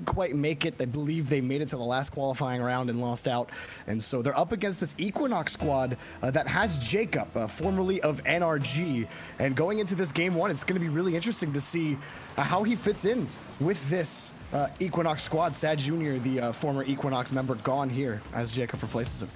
quite make it. I believe they made it to the last qualifying round and lost out. And so they're up against this eQuinox squad that has Jacob, formerly of NRG. And going into this game one, it's going to be really interesting to see how he fits in with this eQuinox squad. Sad Jr., the former eQuinox member, gone here as Jacob replaces him.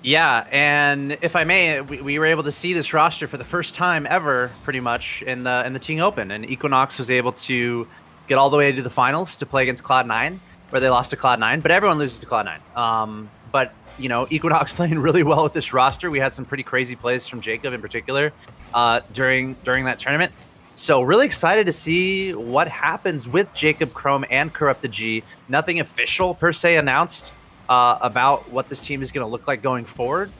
Yeah, and if I may, we were able to see this roster for the first time ever, pretty much, in the Team Open. And eQuinox was able to get all the way to the finals to play against Cloud9, where they lost to Cloud9, but everyone loses to Cloud9. But, you know, eQuinox playing really well with this roster. We had some pretty crazy plays from Jacob in particular during that tournament. So really excited to see what happens with Jacob, Chrome, and Corrupted G. Nothing official, per se, announced about what this team is going to look like going forward.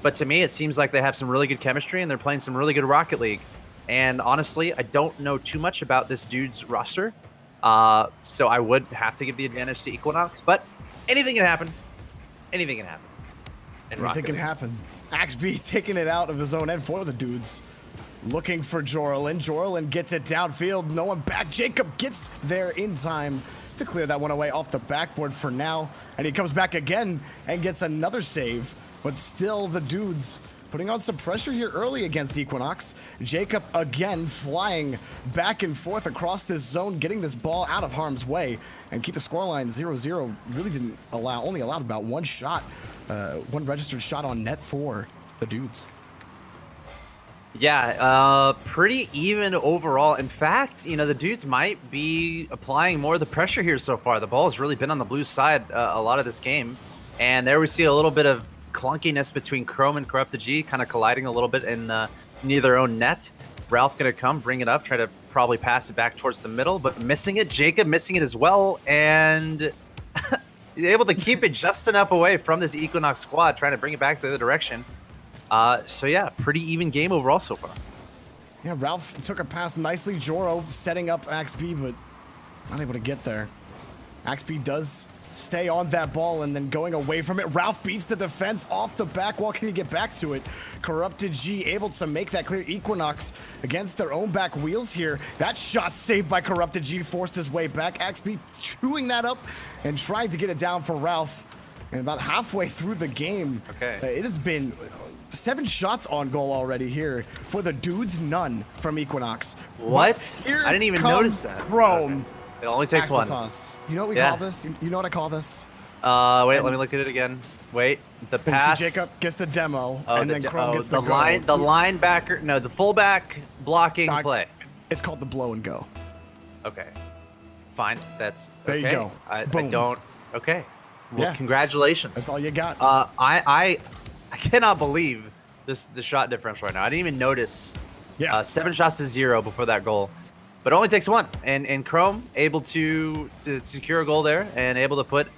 But to me, it seems like they have some really good chemistry, and they're playing some really good Rocket League. And honestly, I don't know too much about this dude's roster. So I would have to give the advantage to eQuinox, but anything can happen. Anything can happen. Anything can happen. Axb taking it out of his own end for the dudes. Looking for Jorlin. Jorlin gets it downfield. No one back. Jacob gets there in time to clear that one away off the backboard for now. And he comes back again and gets another save. But still the dudes putting on some pressure here early against eQuinox. Jacob again flying back and forth across this zone, getting this ball out of harm's way and keep the scoreline 0-0. Really didn't allow, only allowed about one shot, one registered shot on net for the dudes. Yeah, pretty even overall. In fact, you know, the dudes might be applying more of the pressure here so far. The ball has really been on the blue side a lot of this game. And there we see a little bit of clunkiness between Chrome and Corrupted G, kind of colliding a little bit in near their own net. Ralph gonna come, bring it up, try to probably pass it back towards the middle, but missing it. Jacob missing it as well, and able to keep it just enough away from this eQuinox squad, trying to bring it back the other direction. So yeah, pretty even game overall so far. Yeah, Ralph took a pass nicely. Joro setting up Axb, but not able to get there. Axb does stay on that ball and then going away from it. Ralph beats the defense off the back wall. Can he get back to it? Corrupted G able to make that clear. eQuinox against their own back wheels here. That shot saved by Corrupted G, forced his way back. Axb chewing that up and trying to get it down for Ralph. And about halfway through the game, it has been 7 shots on goal already here for the dudes, none from eQuinox. What? I didn't even notice that. Chrome. Okay. It only takes one. You know what we call this? You know what I call this? Wait, let me look at it again. Wait, the pass. Jacob gets the demo, and then Chrome gets the line. go. The linebacker, no, the fullback blocking play. It's called the blow and go. Okay, fine. That's there. Okay. You go. I don't. Okay. Well, yeah. Congratulations. That's all you got. I cannot believe the shot differential right now. I didn't even notice. Yeah. 7 shots to 0 before that goal. But it only takes 1, and Chrome able to secure a goal there and able to put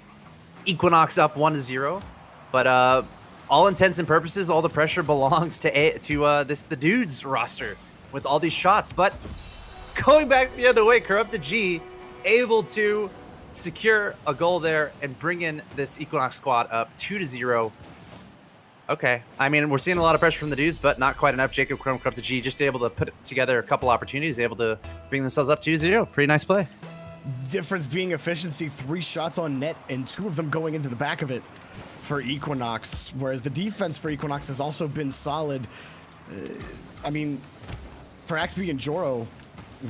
eQuinox up 1-0. But all intents and purposes, all the pressure belongs to the dudes roster with all these shots. But going back the other way, Corrupted G able to secure a goal there and bring in this eQuinox squad up 2-0. Okay, I mean, we're seeing a lot of pressure from the dudes, but not quite enough. Jacob, Chrome, Corrupted G just able to put together a couple opportunities, able to bring themselves up 2-0. Pretty nice play. Difference being efficiency, 3 shots on net and 2 of them going into the back of it for eQuinox, whereas the defense for eQuinox has also been solid. I mean, for Axb and Joro,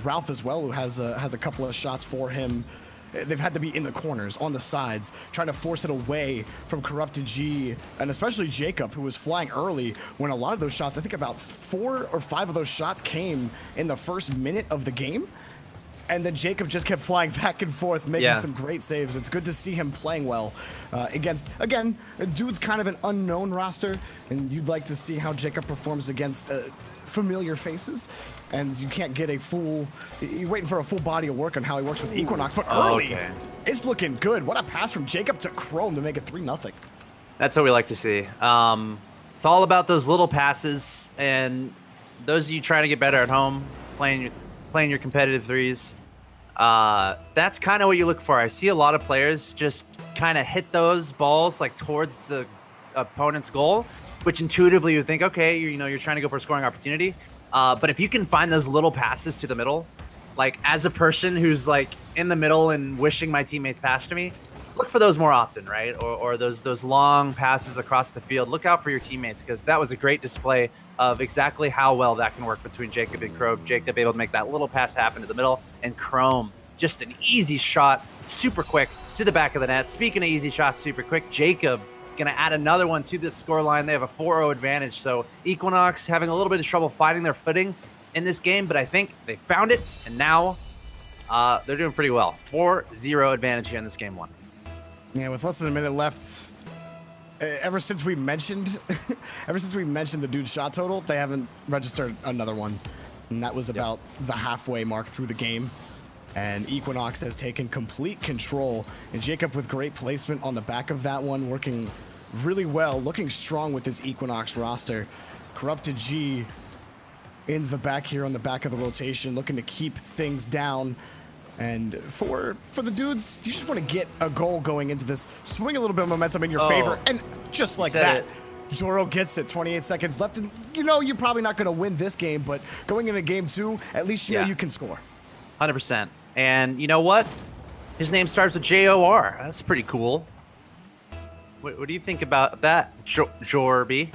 Ralph as well, who has a couple of shots for him. They've had to be in the corners, on the sides, trying to force it away from Corrupted G, and especially Jacob, who was flying early when a lot of those shots, I think about 4 or 5 of those shots came in the first minute of the game. And then Jacob just kept flying back and forth, making some great saves. It's good to see him playing well against, again, dude's kind of an unknown roster, and you'd like to see how Jacob performs against familiar faces. And you can't get a full, you're waiting for a full body of work on how he works with eQuinox, but early, it's looking good. What a pass from Jacob to Chrome to make it 3-0. That's what we like to see. It's all about those little passes, and those of you trying to get better at home, playing your competitive threes, that's kind of what you look for. I see a lot of players just kind of hit those balls like towards the opponent's goal, which intuitively you would think, okay, you're trying to go for a scoring opportunity. But if you can find those little passes to the middle, like as a person who's like in the middle and wishing my teammates passed to me, look for those more often, right? Or those long passes across the field. Look out for your teammates, because that was a great display of exactly how well that can work between Jacob and Chrome. Jacob able to make that little pass happen to the middle, and Chrome just an easy shot, super quick to the back of the net. Speaking of easy shots, super quick, Jacob gonna add another one to this scoreline. They have a 4-0 advantage, so eQuinox having a little bit of trouble finding their footing in this game, but I think they found it, and now they're doing pretty well. 4-0 advantage here in this game one. Yeah, with less than a minute left, ever since we mentioned the dude's shot total, they haven't registered another one, and that was about the halfway mark through the game. And eQuinox has taken complete control, and Jacob with great placement on the back of that one, working really well, looking strong with this eQuinox roster. Corrupted G in the back here on the back of the rotation, looking to keep things down. And for the dudes, you just want to get a goal going into this, swing a little bit of momentum in your favor, and just like that, Joro gets it. 28 seconds left, and you know you're probably not going to win this game, but going into game 2, at least you know you can score. 100%. And you know what? His name starts with J-O-R. That's pretty cool. What do you think about that, Jorby?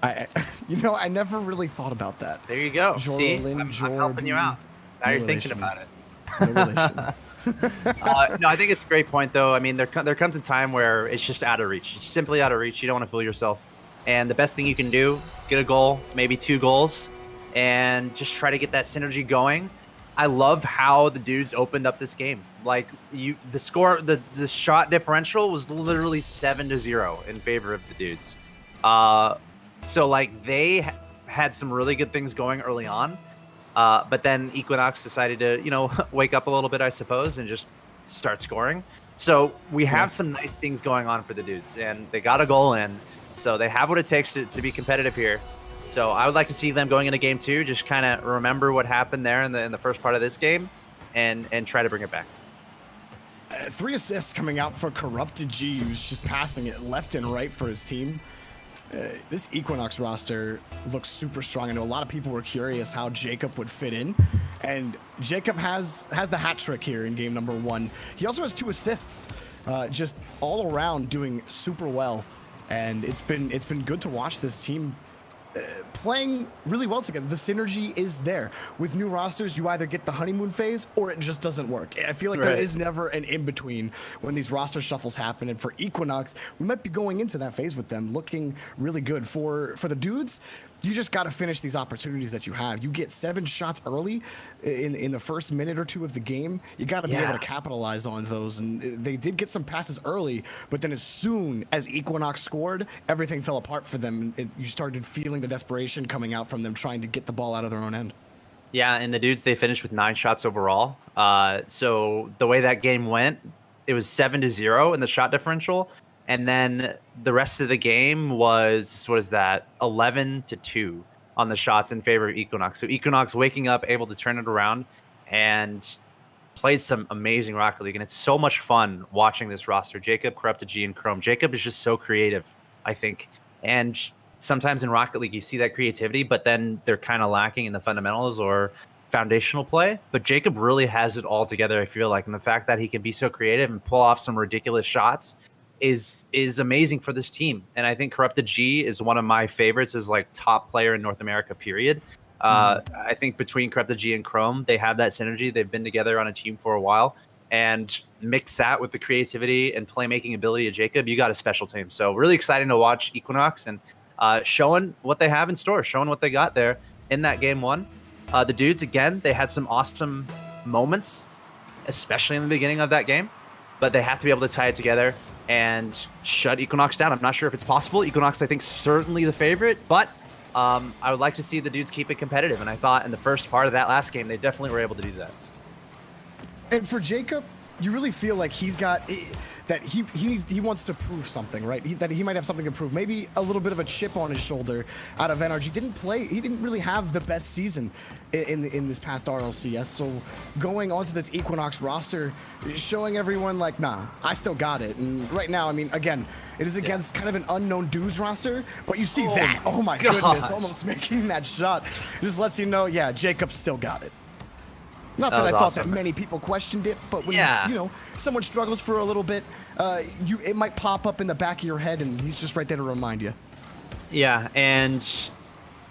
I never really thought about that. There you go. See, I'm helping you out. Now you're thinking about it. No relation. No, I think it's a great point, though. I mean, there comes a time where it's just out of reach. It's simply out of reach. You don't want to fool yourself. And the best thing you can do, get a goal, maybe 2 goals, and just try to get that synergy going. I love how the dudes opened up this game. Like the score, the shot differential was literally 7-0 in favor of the dudes. So like they had some really good things going early on, but then eQuinox decided to wake up a little bit, I suppose, and just start scoring. So we have some nice things going on for the dudes, and they got a goal in, so they have what it takes to be competitive here. So I would like to see them going into game 2, just kind of remember what happened there in the first part of this game, and try to bring it back. 3 assists coming out for Corrupted G, who's just passing it left and right for his team. This eQuinox roster looks super strong. I know a lot of people were curious how Jacob would fit in, and Jacob has the hat trick here in game number 1. He also has 2 assists, just all around doing super well, and it's been good to watch this team playing really well together. The synergy is there. With new rosters, you either get the honeymoon phase or it just doesn't work. I feel like there is never an in-between when these roster shuffles happen, and for eQuinox, we might be going into that phase with them looking really good. For the dudes, you just got to finish these opportunities that you have. You get 7 shots early in the first minute or 2 of the game. You got to be able to capitalize on those, and they did get some passes early, but then as soon as eQuinox scored, everything fell apart for them. You started feeling the desperation coming out from them trying to get the ball out of their own end. Yeah, and the dudes, they finished with 9 shots overall. So the way that game went, it was 7-0 in the shot differential. And then the rest of the game was, 11-2 on the shots in favor of eQuinox. So eQuinox waking up, able to turn it around, and played some amazing Rocket League. And it's so much fun watching this roster. Jacob, Corrupted G, and Chrome. Jacob is just so creative, I think. And sometimes in Rocket League, you see that creativity, but then they're kind of lacking in the fundamentals or foundational play. But Jacob really has it all together, I feel like. And the fact that he can be so creative and pull off some ridiculous shots is amazing for this team. And I think Corrupted G is one of my favorites as like top player in North America, period. I think between Corrupted G and Chrome, they have that synergy. They've been together on a team for a while, and mix that with the creativity and playmaking ability of Jacob, you got a special team. So really exciting to watch eQuinox and showing what they have in store, showing what they got there in that game 1. The dudes, again, they had some awesome moments, especially in the beginning of that game, but they have to be able to tie it together and shut eQuinox down. I'm not sure if it's possible. eQuinox, I think, certainly the favorite, but I would like to see the dudes keep it competitive. And I thought in the first part of that last game, they definitely were able to do that. And for Jacob, you really feel like he's got that he wants to prove something, right? That he might have something to prove. Maybe a little bit of a chip on his shoulder out of NRG. He didn't really have the best season in this past RLCS. So going onto this eQuinox roster, showing everyone like, nah, I still got it. And right now, I mean, again, it is against kind of an unknown dudes roster, but you see that. Oh my goodness, almost making that shot. Just lets you know, yeah, Jacob still got it. Not That that I was thought awesome. that many people questioned it, but when Yeah. you know someone struggles for a little bit, it might pop up in the back of your head, and he's just right there to remind you. Yeah, and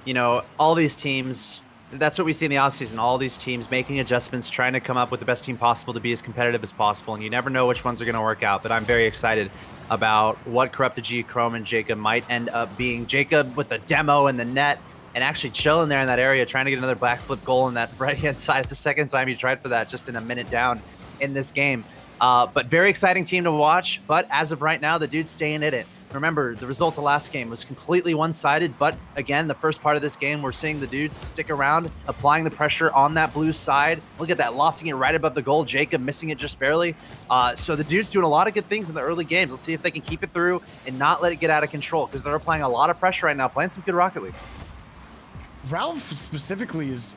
you know, all these teams, that's what we see in the offseason. All these teams making adjustments, trying to come up with the best team possible to be as competitive as possible. And you never know which ones are going to work out. But I'm very excited about what Corrupted G, Chrome, and Jacob might end up being. Jacob with the demo in the net and actually chilling there in that area, trying to get another backflip goal on that right-hand side. It's the second time he tried for that just in a minute down in this game. But very exciting team to watch. But as of right now, the dude's staying in it. Remember, the result of last game was completely one-sided, but again, the first part of this game, we're seeing the dudes stick around, applying the pressure on that blue side. Look at that, lofting it right above the goal. Jacob missing it just barely. So the dudes doing a lot of good things in the early games. Let's see if they can keep it through and not let it get out of control, because they're applying a lot of pressure right now, playing some good Rocket League. Ralph specifically is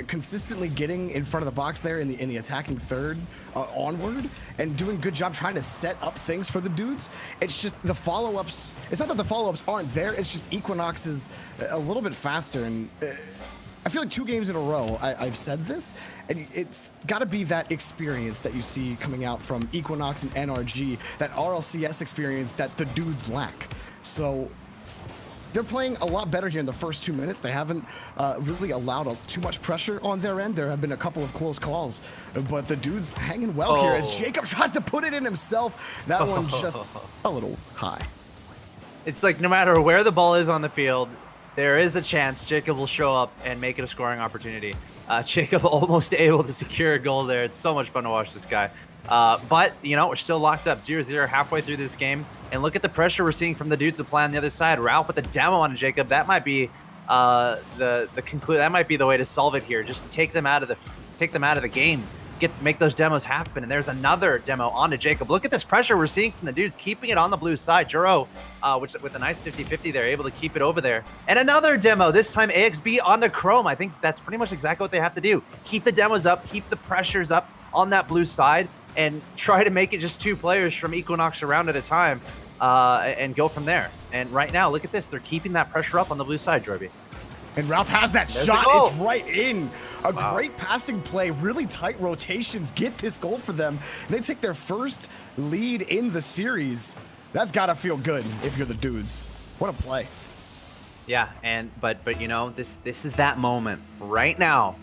consistently getting in front of the box there in the attacking third onward and doing a good job trying to set up things for the dudes. It's just the follow-ups. It's not that the follow-ups aren't there. It's just Equinox is a little bit faster. And I feel like 2 games in a row I've said this, and it's got to be that experience that you see coming out from Equinox and NRG, that RLCS experience that the dudes lack. So they're playing a lot better here in the first 2 minutes. They haven't really allowed too much pressure on their end. There have been a couple of close calls, but the dude's hanging well here as Jacob tries to put it in himself. That one just a little high. It's like no matter where the ball is on the field, there is a chance Jacob will show up and make it a scoring opportunity. Jacob almost able to secure a goal there. It's so much fun to watch this guy. But, you know, we're still locked up 0-0 halfway through this game. And look at the pressure we're seeing from the dudes apply on the other side. Ralph with the demo on Jacob. That might be that might be the way to solve it here. Just take them out of the game. Make those demos happen. And there's another demo onto Jacob. Look at this pressure we're seeing from the dudes, keeping it on the blue side. Juro, which with a nice 50-50 there, able to keep it over there. And another demo, this time AXB onto Chrome. I think that's pretty much exactly what they have to do. Keep the demos up, keep the pressures up on that blue side, and try to make it just 2 players from Equinox around at a time, and go from there. And right now, look at this. They're keeping that pressure up on the blue side, Jorby. And Ralph has that There's shot. the goal. It's right in. A great passing play, really tight rotations, get this goal for them. And they take their first lead in the series. That's got to feel good if you're the dudes. What a play. Yeah, but you know, this is that moment right now.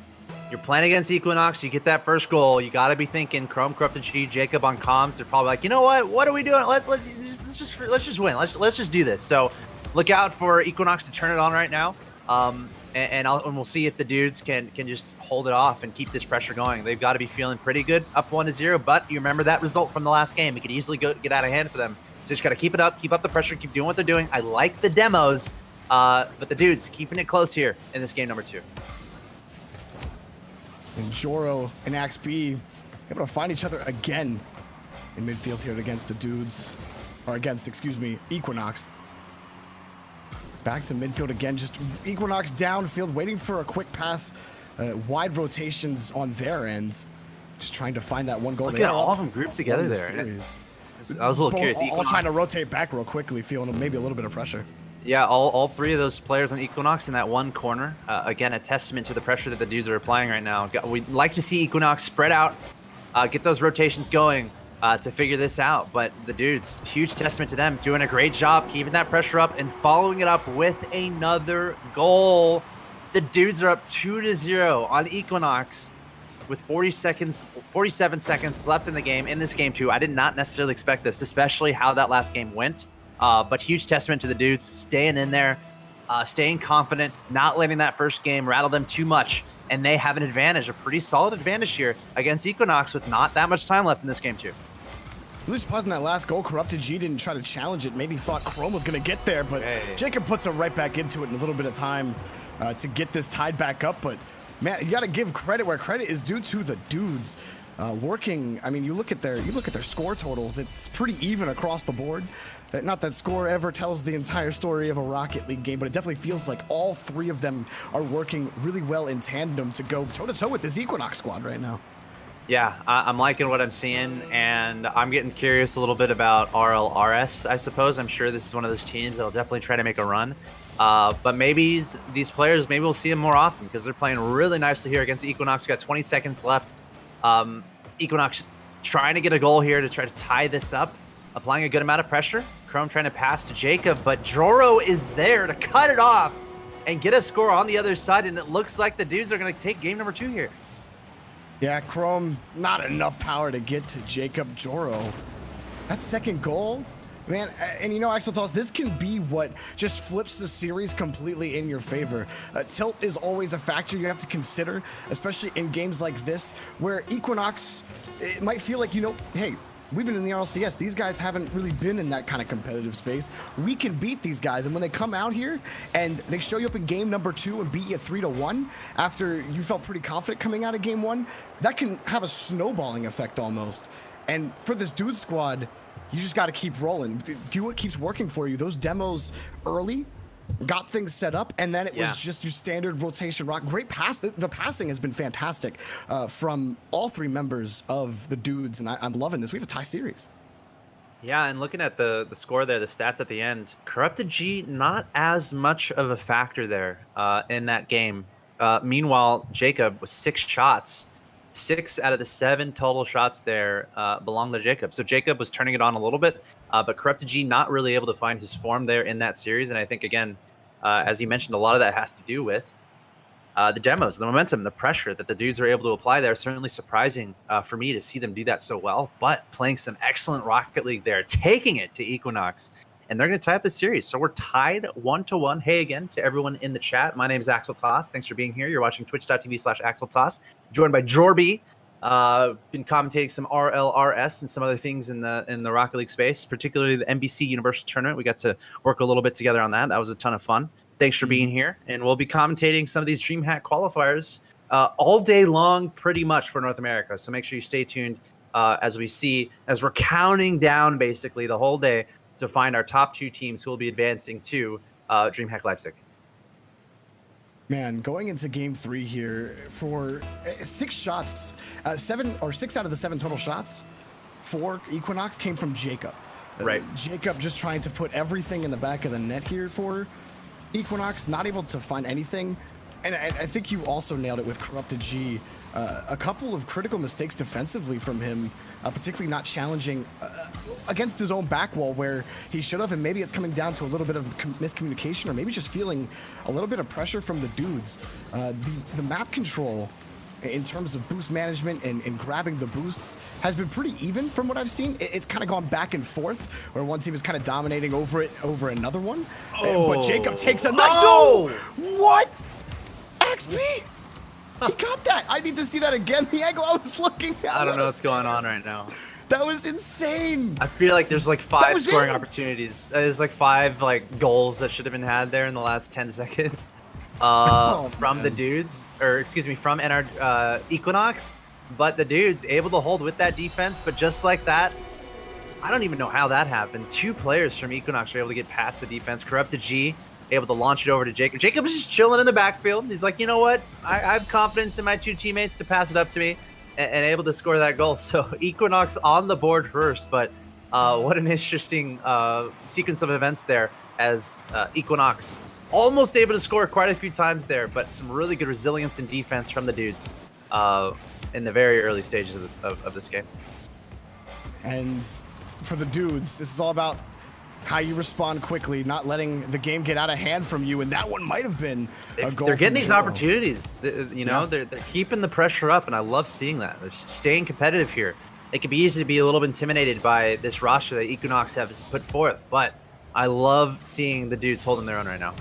You're playing against Equinox, you get that first goal, you got to be thinking Chrome, Corrupted G, Jacob on comms. They're probably like, you know what are we doing? Let's just win. Let's just do this. So look out for Equinox to turn it on right now. And we'll see if the dudes can just hold it off and keep this pressure going. They've got to be feeling pretty good, up 1-0. But you remember that result from the last game. It could easily get out of hand for them. So just got to keep it up, keep up the pressure, keep doing what they're doing. I like the demos, but the dudes keeping it close here in this game number 2. And Joro and AXB able to find each other again in midfield here against the dudes, or against, excuse me, Equinox. Back to midfield again, just Equinox downfield, waiting for a quick pass, wide rotations on their end, just trying to find that one goal. Look at all of them grouped together there. I was a little curious. All trying to rotate back real quickly, feeling maybe a little bit of pressure. Yeah, all 3 of those players on Equinox in that one corner. Again, a testament to the pressure that the dudes are applying right now. We'd like to see Equinox spread out, get those rotations going to figure this out. But the dudes, huge testament to them, doing a great job keeping that pressure up and following it up with another goal. The dudes are up 2-0 on Equinox with 47 seconds left in the game, in this game too. I did not necessarily expect this, especially how that last game went. But huge testament to the dudes staying in there, staying confident, not letting that first game rattle them too much. And they have an advantage, a pretty solid advantage here against Equinox with not that much time left in this game too. Really surprised in that last goal. Corrupted G didn't try to challenge it. Maybe thought Chrome was going to get there, but Jacob puts it right back into it in a little bit of time to get this tied back up. But man, you got to give credit where credit is due to the dudes. Working, I mean, you look at their score totals. It's pretty even across the board. Not that score ever tells the entire story of a Rocket League game, but it definitely feels like all 3 of them are working really well in tandem to go toe-to-toe with this Equinox squad right now. Yeah, I'm liking what I'm seeing, and I'm getting curious a little bit about RLRS, I suppose. I'm sure this is one of those teams that'll definitely try to make a run. But maybe these players, maybe we'll see them more often because they're playing really nicely here against eQuinox. Got 20 seconds left. eQuinox trying to get a goal here to try to tie this up, applying a good amount of pressure. Chrome trying to pass to Jacob, but Joro is there to cut it off and get a score on the other side, and it looks like the dudes are going to take game number 2 here. Yeah, Chrome, not enough power to get to Jacob. Joro, that second goal, man, and you know, Axeltoss, this can be what just flips the series completely in your favor. Tilt is always a factor you have to consider, especially in games like this, where eQuinox, it might feel like, you know, hey, we've been in the RLCS. These guys haven't really been in that kind of competitive space. We can beat these guys. And when they come out here and they show you up in game number 2 and beat you 3-1 after you felt pretty confident coming out of game 1, that can have a snowballing effect almost. And for this dude squad, you just got to keep rolling. Do what keeps working for you. Those demos early got things set up, and then it was just your standard rotation rock. Great pass. The passing has been fantastic from all 3 members of the dudes, and I'm loving this. We have a tie series. Yeah, and looking at the score there, the stats at the end, Corrupted G not as much of a factor there in that game. Meanwhile, Jacob with 6 shots. 6 out of the 7 total shots there belong to Jacob. So Jacob was turning it on a little bit, but Corrupted G not really able to find his form there in that series. And I think, again, as you mentioned, a lot of that has to do with the demos, the momentum, the pressure that the dudes are able to apply there. Certainly surprising for me to see them do that so well, but playing some excellent Rocket League there, taking it to eQuinox. And they're going to tie up the series. So we're tied 1-1. Hey, again, to everyone in the chat. My name is Axeltoss. Thanks for being here. You're watching twitch.tv/Axeltoss. Joined by Jorby. Been commentating some RLRS and some other things in the Rocket League space, particularly the NBC Universal Tournament. We got to work a little bit together on that. That was a ton of fun. Thanks for being here. And we'll be commentating some of these Dreamhack qualifiers all day long, pretty much, for North America. So make sure you stay tuned as we're counting down basically the whole day to find our top 2 teams who will be advancing to Dreamhack Leipzig. Man, going into game 3 here for 6 shots, 6 out of the 7 total shots for eQuinox came from Jacob. Right. Jacob just trying to put everything in the back of the net here for eQuinox, not able to find anything. And I think you also nailed it with Corrupted G. A couple of critical mistakes defensively from him, particularly not challenging against his own back wall where he should have, and maybe it's coming down to a little bit of miscommunication, or maybe just feeling a little bit of pressure from the dudes. The map control in terms of boost management and grabbing the boosts has been pretty even from what I've seen. It's kind of gone back and forth where one team is kind of dominating over another one. But Jacob takes a no! What? XP? He got that. I need to see that again. The angle I was looking at. I don't know what's going on right now. That was insane. I feel like there's like 5 scoring opportunities. There's like 5 like goals that should have been had there in the last 10 seconds from the dudes, or excuse me, from eQuinox. But the dudes able to hold with that defense, but just like that, I don't even know how that happened. 2 players from eQuinox were able to get past the defense. Corrupted G able to launch it over to Jacob. Jacob was just chilling in the backfield. He's like, you know what? I have confidence in my 2 teammates to pass it up to me, and able to score that goal. So eQuinox on the board first, but what an interesting sequence of events there, as eQuinox almost able to score quite a few times there, but some really good resilience and defense from the dudes in the very early stages of this game. And for the dudes, this is all about how you respond quickly, not letting the game get out of hand from you, and that one might have been a goal. They're getting these opportunities. You know, they're keeping the pressure up, and I love seeing that. They're staying competitive here. It could be easy to be a little bit intimidated by this roster that eQuinox has put forth, but I love seeing the dudes holding their own right now.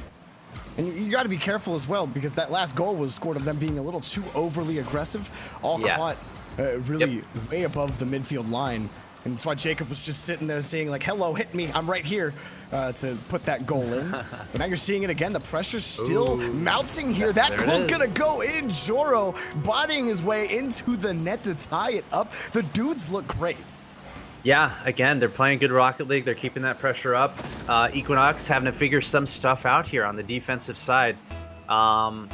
And you got to be careful as well, because that last goal was scored of them being a little too overly aggressive, caught really way above the midfield line. And that's why Jacob was just sitting there saying, like, hello, hit me, I'm right here, to put that goal in. But now you're seeing it again. The pressure's still mounting here. Yes, that goal's going to go in. Joro bodying his way into the net to tie it up. The dudes look great. Yeah, again, they're playing good Rocket League. They're keeping that pressure up. eQuinox having to figure some stuff out here on the defensive side. I'm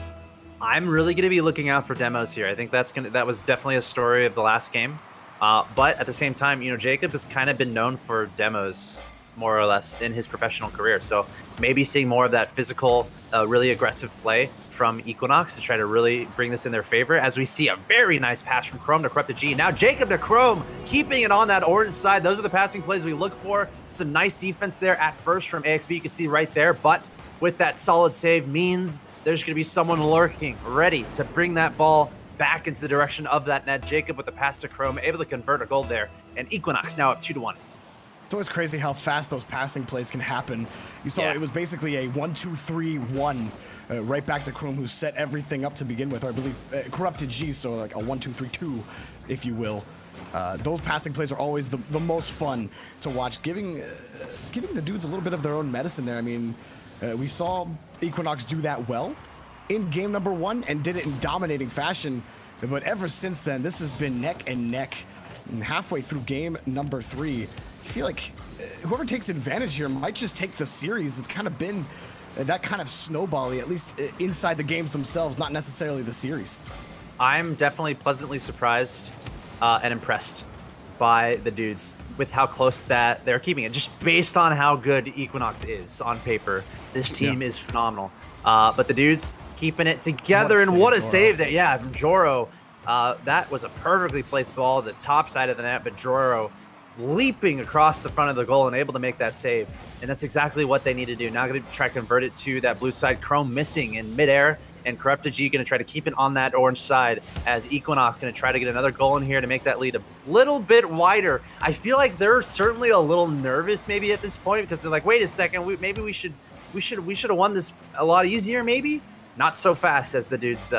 really going to be looking out for demos here. I think that was definitely a story of the last game. But at the same time, you know, Jacob has kind of been known for demos more or less, in his professional career. So maybe seeing more of that physical, really aggressive play from eQuinox to try to really bring this in their favor, as we see a very nice pass from Chrome to Corrupted G. Now Jacob to Chrome, keeping it on that orange side. Those are the passing plays we look for. Some nice defense there at first from AXB, you can see right there, but with that solid save means there's going to be someone lurking, ready to bring that ball back into the direction of that net. Jacob with the pass to Chrome, able to convert a goal there, and eQuinox now up 2-1. It's always crazy how fast those passing plays can happen. You saw it was basically a 1-2-3-1 right back to Chrome, who set everything up to begin with, or I believe Corrupted G, so like a 1-2-3-2, if you will. Those passing plays are always the most fun to watch, giving the dudes a little bit of their own medicine there. I mean, we saw eQuinox do that well in game number 1 and did it in dominating fashion, but ever since then, this has been neck and neck. And halfway through game number 3, I feel like whoever takes advantage here might just take the series. It's kind of been that kind of snowball-y, at least inside the games themselves, not necessarily the series. I'm definitely pleasantly surprised and impressed by the dudes with how close that they're keeping it, just based on how good eQuinox is on paper. This team is phenomenal. But the dudes keeping it together, and what a save that, from Joro. That was a perfectly placed ball, the top side of the net, but Joro leaping across the front of the goal and able to make that save. And that's exactly what they need to do. Now going to try to convert it to that blue side. Chrome missing in midair, and Corrupted G going to try to keep it on that orange side, as eQuinox going to try to get another goal in here to make that lead a little bit wider. I feel like they're certainly a little nervous maybe at this point, because they're like, wait a second, maybe we should have won this a lot easier, maybe? Not so fast as the dudes.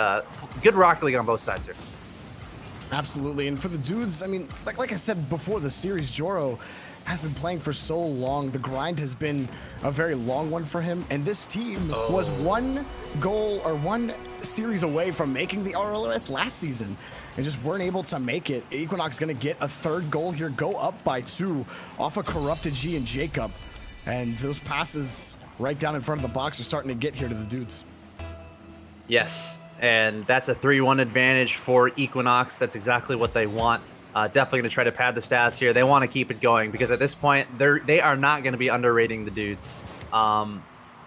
Good Rocket League on both sides here. Absolutely, and for the dudes, I mean, like I said before the series, Joro has been playing for so long. The grind has been a very long one for him, and this team was one goal or one series away from making the RLRS last season, and just weren't able to make it. eQuinox going to get a third goal here, go up by 2 off of Corrupted G and Jacob, and those passes right down in front of the box are starting to get here to the dudes. Yes, and that's a 3-1 advantage for eQuinox. That's exactly what they want. Definitely going to try to pad the stats here. They want to keep it going, because at this point, they are not going to be underrating the dudes.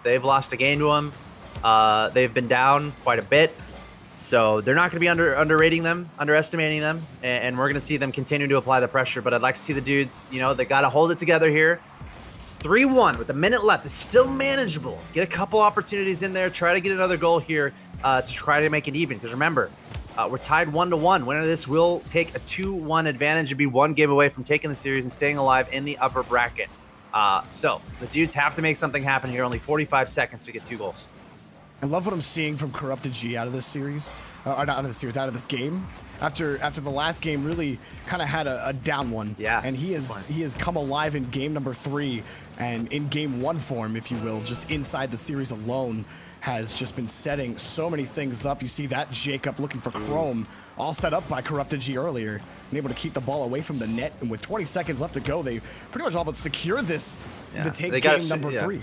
They've lost a game to them. They've been down quite a bit. So they're not going to be underestimating them. And we're going to see them continue to apply the pressure. But I'd like to see the dudes, they got to hold it together here. It's 3-1 with a minute left. It's still manageable. Get a couple opportunities in there. Try to get another goal here to try to make it even. Because remember, we're tied 1-1. Winner of this will take a 2-1 advantage and be 1 game away from taking the series and staying alive in the upper bracket. So the dudes have to make something happen here. Only 45 seconds to get 2 goals. I love what I'm seeing from Corrupted G out of this series, or not out of the series, out of this game. After the last game really kind of had a down one. Yeah. And he has come alive in game number 3, and in game 1 form, if you will, just inside the series alone, has just been setting so many things up. You see that Jacob looking for Chrome, all set up by Corrupted G earlier, and able to keep the ball away from the net. And with 20 seconds left to go, they pretty much all but secure this to take game number 3.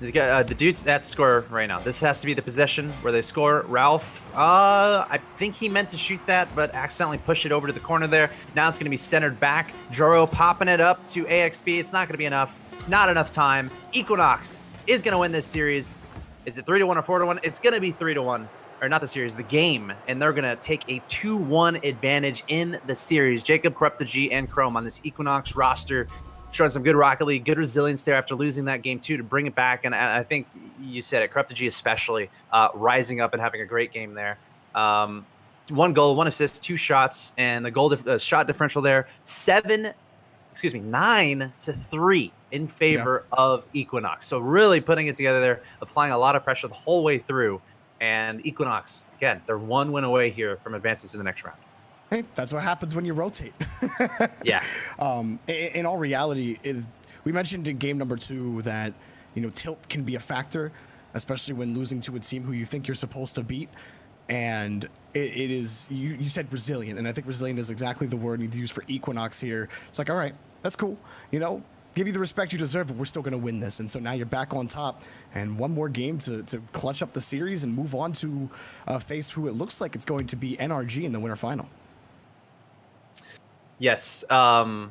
They got the dudes that score right now. This has to be the possession where they score. Ralph, I think he meant to shoot that, but accidentally pushed it over to the corner there. Now it's going to be centered back. Joro popping it up to AXB. It's not going to be enough. Not enough time. eQuinox is going to win this series. Is it 3-1 or 4-1? It's going to be 3-1, or not the series, the game, and they're going to take a 2-1 advantage in the series. Jacob, Corrupted G, and Chrome on this eQuinox roster, showing some good Rocket League, good resilience there after losing that game 2 to bring it back. And I think you said it, Corrupted G especially, rising up and having a great game there. 1 goal, 1 assist, 2 shots, and the goal shot differential there, 9-3 in favor of eQuinox. So really putting it together there, applying a lot of pressure the whole way through. And eQuinox, again, they're 1 win away here from advances to the next round. Hey, that's what happens when you rotate. Yeah. In all reality, we mentioned in game number 2 that, tilt can be a factor, especially when losing to a team who you think you're supposed to beat. And it is, you said resilient, and I think resilient is exactly the word you need to use for eQuinox here. It's like, all right, that's cool. Give you the respect you deserve, but we're still going to win this. And so now you're back on top, and 1 more game to clutch up the series and move on to face who it looks like it's going to be NRG in the winter final. Yes. So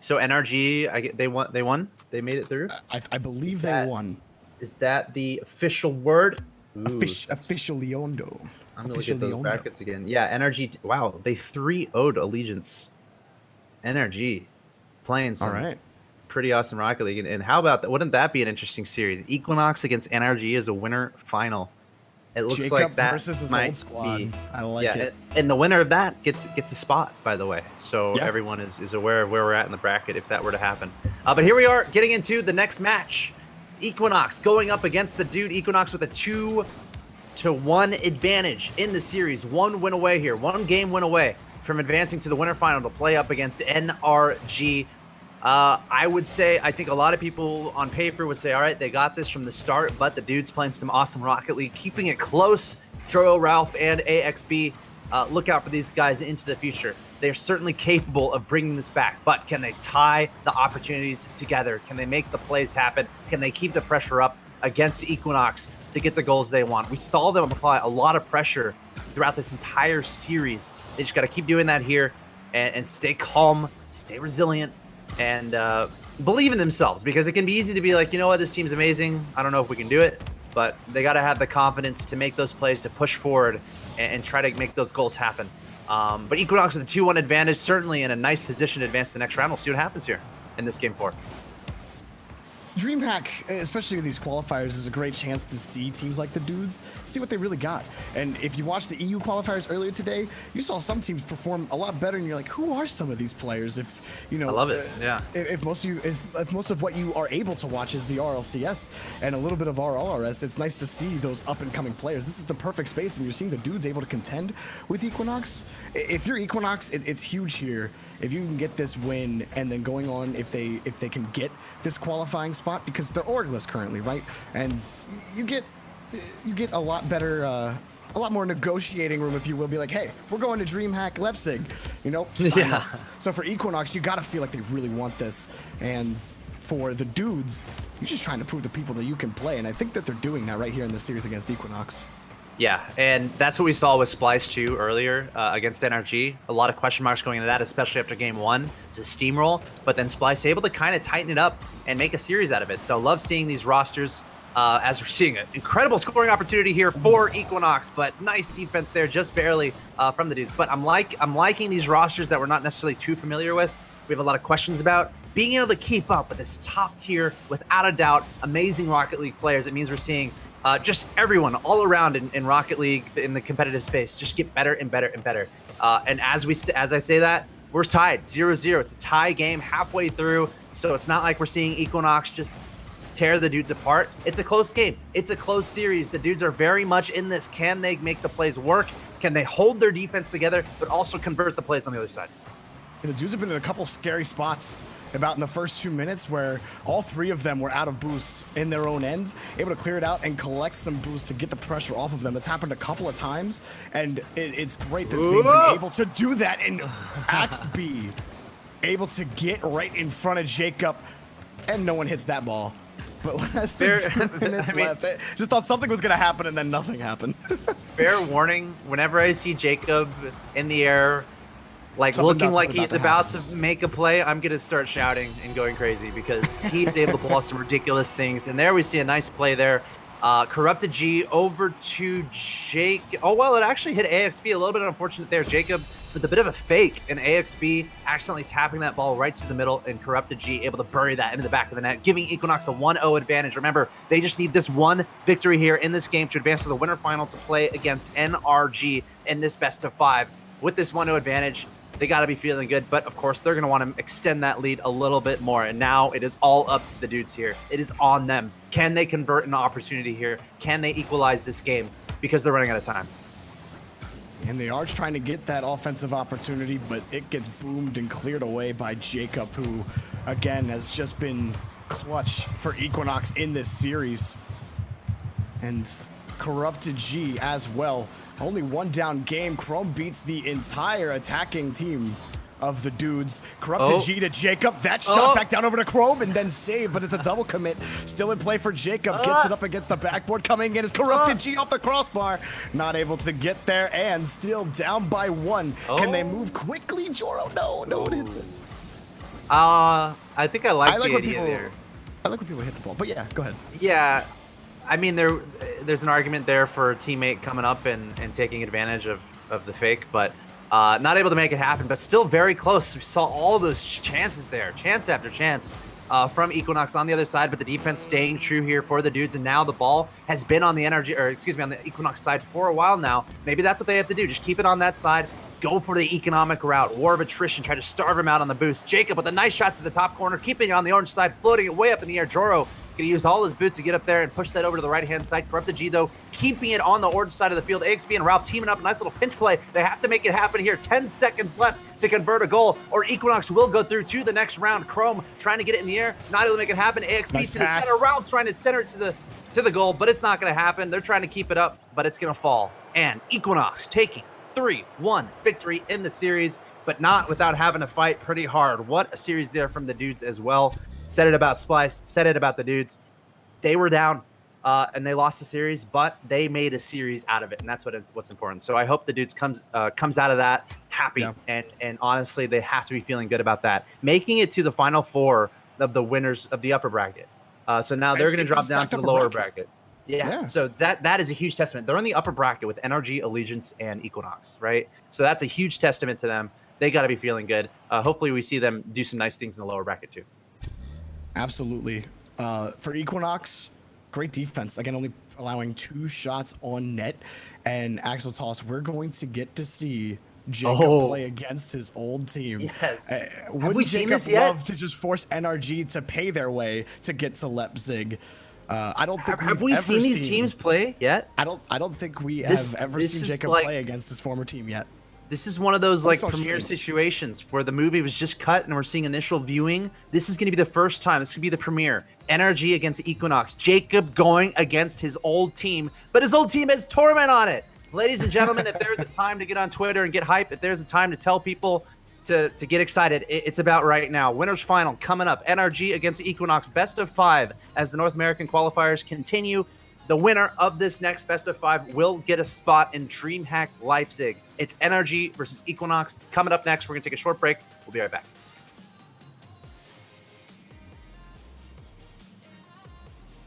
NRG, they won They made it through. I believe they won. Is that the official word? Officialiondo. I'm gonna look at those brackets again. Yeah, NRG. Wow, they 3-0'd Allegiance. NRG playing some pretty awesome Rocket League. And how about that? Wouldn't that be an interesting series? Equinox against NRG as a winner final. It looks like that versus his might old squad. Be, I like it. And the winner of that gets a spot, by the way. So everyone is aware of where we're at in the bracket if that were to happen. But here we are getting into the next match. Equinox going up against the dude Equinox with a 2-1 advantage in the series. 1 win away here. 1 game win away from advancing to the winter final to play up against NRG. I would say, I think a lot of people on paper would say, all right, they got this from the start, but the dude's playing some awesome Rocket League, keeping it close. Joyo, Ralph, and AXB, look out for these guys into the future. They're certainly capable of bringing this back, but can they tie the opportunities together? Can they make the plays happen? Can they keep the pressure up against Equinox to get the goals they want? We saw them apply a lot of pressure throughout this entire series. They just got to keep doing that here and stay calm, stay resilient, and believe in themselves, because it can be easy to be like, you know what, this team's amazing. I don't know if we can do it, but they got to have the confidence to make those plays, to push forward and try to make those goals happen. But Equinox with a 2-1 advantage, certainly in a nice position to advance to the next round. We'll see what happens here in this game 4. Dreamhack, especially with these qualifiers, is a great chance to see teams like the dudes, see what they really got. And if you watched the EU qualifiers earlier today, you saw some teams perform a lot better, and you're like, who are some of these players? If you know, I love it. Yeah. If most of what you are able to watch is the RLCS and a little bit of RLRS, it's nice to see those up and coming players. This is the perfect space, and you're seeing the dudes able to contend with Equinox. If you're Equinox, it's huge here. If you can get this win and then going on, if they can get this qualifying spot, because they're orgless currently, right? And you get a lot better, a lot more negotiating room, if you will. Be like, hey, we're going to Dreamhack Leipzig, you know, sign us. So for Equinox, you got to feel like they really want this, and for the dudes, you're just trying to prove to people that you can play, and I think that they're doing that right here in this series against Equinox. Yeah, and that's what we saw with Splice 2 earlier against NRG. A lot of question marks going into that, especially after game 1. It's a steamroll, but then Splice able to kind of tighten it up and make a series out of it. So love seeing these rosters as we're seeing an incredible scoring opportunity here for Equinox, but nice defense there, just barely from the dudes. But I'm liking these rosters that we're not necessarily too familiar with. We have a lot of questions about being able to keep up with this top tier, without a doubt, amazing Rocket League players. It means we're seeing just everyone all around in Rocket League in the competitive space just get better and better and better. And as I say that, we're tied 0-0. It's a tie game halfway through, so it's not like we're seeing Equinox just tear the dudes apart. It's a close game. It's a close series. The dudes are very much in this. Can they make the plays work? Can they hold their defense together, but also convert the plays on the other side? The dudes have been in a couple scary spots about in the first 2 minutes where all 3 of them were out of boost in their own end, able to clear it out and collect some boost to get the pressure off of them. It's happened a couple of times, and it's great that they've been able to do that. And Axb able to get right in front of Jacob, and no one hits that ball. But less than 2 minutes left. I just thought something was going to happen, and then nothing happened. Fair warning, whenever I see Jacob in the air, like Something looking like he's about to make a play, I'm gonna start shouting and going crazy, because he's able to pull off some ridiculous things. And there we see a nice play there. Corrupted G over to Jake. Oh, well, it actually hit AXB. A little bit unfortunate there. Jacob with a bit of a fake, and AXB accidentally tapping that ball right to the middle, and Corrupted G able to bury that into the back of the net, giving Equinox a 1-0 advantage. Remember, they just need this one victory here in this game to advance to the winter final to play against NRG in this best of 5. With this 1-0 advantage, they got to be feeling good, but of course they're going to want to extend that lead a little bit more. And now it is all up to the dudes here. It is on them. Can they convert an opportunity here? Can they equalize this game? Because they're running out of time. And they are trying to get that offensive opportunity, but it gets boomed and cleared away by Jacob, who, again, has just been clutch for Equinox in this series. And Corrupted G as well. Only 1 down game. Chrome beats the entire attacking team of the dudes. Corrupted G to Jacob. That shot back down over to Chrome and then saved, but it's a double commit. Still in play for Jacob. Gets it up against the backboard. Coming in is Corrupted G off the crossbar. Not able to get there, and still down by 1. Can they move quickly, Joro? No one hits it. I think I like the idea there. I like when people hit the ball, but yeah, go ahead. Yeah, I mean there's an argument there for a teammate coming up and taking advantage of the fake, but not able to make it happen. But still very close. We saw all those chances there, chance after chance from eQuinox on the other side, but the defense staying true here for the dudes. And now the ball has been on the on the eQuinox side for a while now. Maybe that's what they have to do. Just keep it on that side. Go for the economic route. War of attrition. Try to starve him out on the boost. Jacob with a nice shot to the top corner, keeping it on the orange side, floating it way up in the air. Joro gonna use all his boots to get up there and push that over to the right-hand side. Corrupt the G, though, keeping it on the orange side of the field. AXB and Ralph teaming up. Nice little pinch play. They have to make it happen here. 10 seconds left to convert a goal, or eQuinox will go through to the next round. Chrome trying to get it in the air. Not able to make it happen. AXB nice to pass. the center. Ralph trying to center it to the goal, but it's not going to happen. They're trying to keep it up, but it's going to fall. And eQuinox taking 3-1 victory in the series, but not without having to fight pretty hard. What a series there from the dudes as well. Said it about Splice, said it about the dudes. They were down and they lost the series, but they made a series out of it, and that's what's important. So I hope the dudes comes out of that happy, yeah. and honestly, they have to be feeling good about that. Making it to the final four of the winners of the upper bracket. So now they're going to drop down to the lower bracket. Yeah. So that is a huge testament. They're in the upper bracket with NRG, Allegiance, and eQuinox, right? So that's a huge testament to them. They got to be feeling good. Hopefully we see them do some nice things in the lower bracket too. Absolutely. For eQuinox, great defense. Again, only allowing 2 shots on net. And Axeltoss, we're going to get to see Jacob play against his old team. Yes. Have we seen this yet? Love to just force NRG to pay their way to get to Leipzig? I don't think have we seen these teams play yet? I don't think we have ever seen Jacob play against his former team yet. This is one of those premiere situations where the movie was just cut and we're seeing initial viewing. This is going to be the first time. This could be the premiere. NRG against eQuinox. Jacob going against his old team, but his old team has Torment on it. Ladies and gentlemen, if there's a time to get on Twitter and get hype, if there's a time to tell people to get excited, it's about right now. Winners final coming up. NRG against eQuinox, best of 5 as the North American qualifiers continue. The winner of this next best of 5 will get a spot in Dreamhack Leipzig. It's NRG versus eQuinox. Coming up next, we're going to take a short break. We'll be right back.